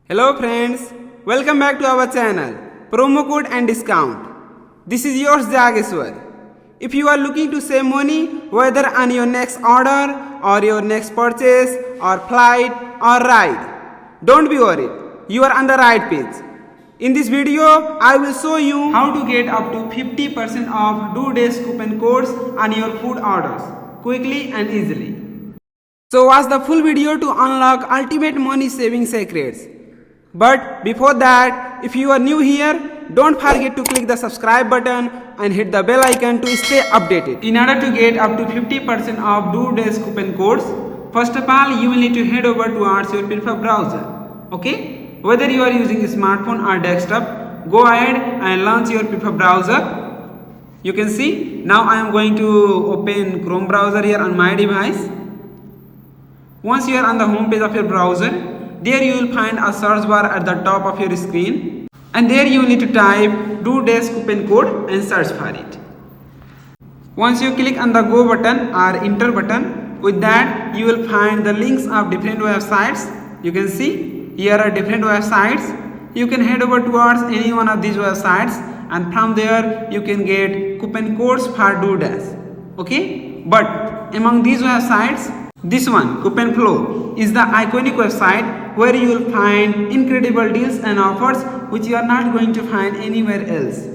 Hello friends, welcome back to our channel, promo code and discount. This is yours Jageswar. If you are looking to save money whether on your next order or your next purchase or flight or ride, don't be worried, you are on the right page. In this video, I will show you how to get up to 50% off DoDash coupon codes on your food orders quickly and easily. So watch the full video to unlock ultimate money saving secrets. But before that, if you are new here, don't forget to click the subscribe button and hit the bell icon to stay updated. In order to get up to 50% off DoDash coupon codes, first of all, you will need to head over towards your preferred browser. Okay? Whether you are using a smartphone or desktop, go ahead and launch your preferred browser. You can see, now I am going to open Chrome browser here on my device. Once you are on the home page of your browser, there you will find a search bar at the top of your screen, and there you will need to type DoDash coupon code and search for it. Once you click on the go button or enter button, with that you will find the links of different websites. You can see here are different websites. You can head over towards any one of these websites, and from there you can get coupon codes for DoDash. Okay, but among these websites, this one, CouponFlow, is the iconic website where you will find incredible deals and offers which you are not going to find anywhere else.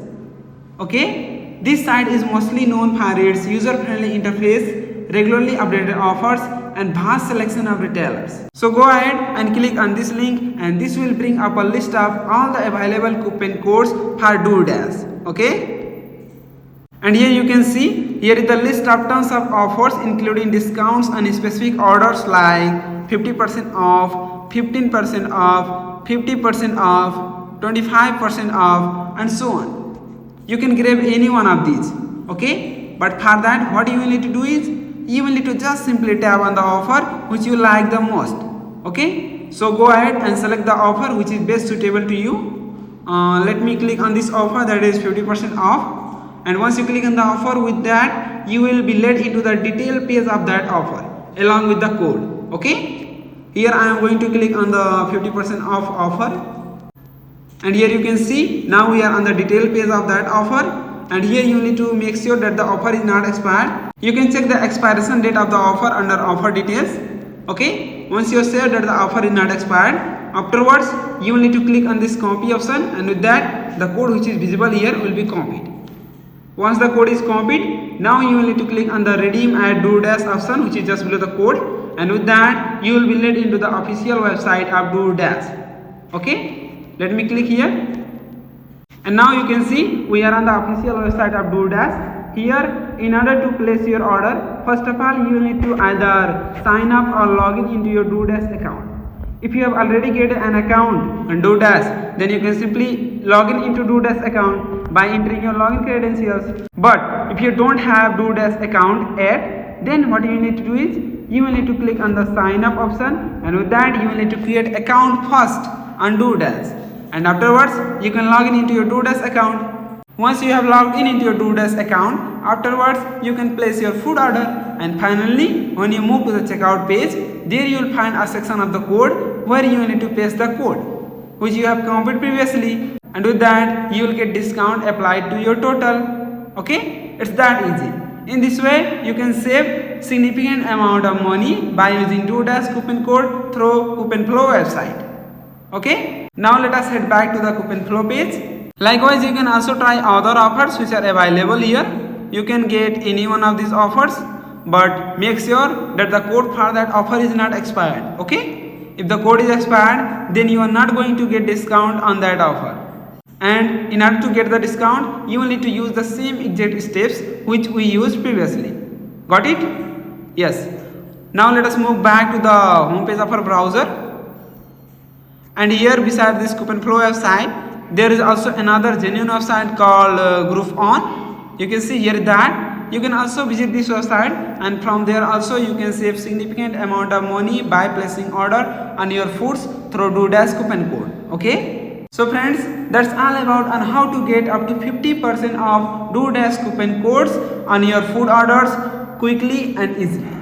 Okay? This site is mostly known for its user-friendly interface, regularly updated offers, and vast selection of retailers. So go ahead and click on this link, and this will bring up a list of all the available coupon codes for DoDash. Okay? And here you can see, here is the list of tons of offers including discounts on specific orders like 50% off, 15% off, 50% off, 25% off, and so on. You can grab any one of these. Okay? But for that, what you will need to do is, you will need to just simply tap on the offer which you like the most. Okay? So go ahead and select the offer which is best suitable to you. Let me click on this offer, that is 50% off. And once you click on the offer, with that you will be led into the detailed page of that offer along with the code. Okay, here I am going to click on the 50% off offer, and here you can see now we are on the detailed page of that offer, and here you need to make sure that the offer is not expired. You can check the expiration date of the offer under offer details. Okay, once you are sure that the offer is not expired, afterwards you will need to click on this copy option, and with that the code which is visible here will be copied. Once the code is copied, now you will need to click on the redeem at DoDash option which is just below the code, and with that you will be led into the official website of DoDash. Okay, let me click here, and now you can see we are on the official website of DoDash. Here, in order to place your order, first of all you will need to either sign up or log in into your DoDash account. If you have already get an account on DoDash, then you can simply log in into DoDash account by entering your login credentials. But if you don't have DoDash account yet, then what you need to do is, you will need to click on the sign up option, and with that you will need to create account first on DoDash, and afterwards you can log in into your DoDash account. Once you have logged in into your DoDash account, afterwards you can place your food order, and finally when you move to the checkout page, there you will find a section of the code where you need to paste the code which you have copied previously, and with that you will get discount applied to your total. Okay, it's that easy. In this way you can save significant amount of money by using DoDash coupon code through CouponFlow website. Okay, now let us head back to the CouponFlow page. Likewise, you can also try other offers which are available here. You can get any one of these offers, but make sure that the code for that offer is not expired. Okay, if the code is expired, then you are not going to get discount on that offer, and in order to get the discount you will need to use the same exact steps which we used previously. Got it? Yes. Now let us move back to the home page of our browser, and here beside this CouponFlow website there is also another genuine website called Groupon. You can see here that you can also visit this website, and from there also you can save significant amount of money by placing order on your foods through DoDash coupon code. Okay, so friends, that's all about on how to get up to 50% off DoDash coupon codes on your food orders quickly and easily.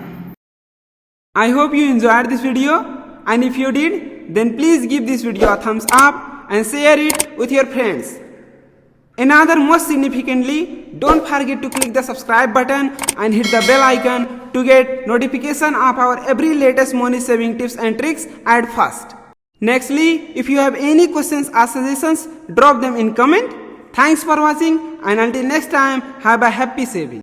I hope you enjoyed this video, and if you did, then please give this video a thumbs up and share it with your friends. Another most significantly, don't forget to click the subscribe button and hit the bell icon to get notification of our every latest money saving tips and tricks at first. Nextly, if you have any questions or suggestions, drop them in comment. Thanks for watching and until next time, have a happy saving.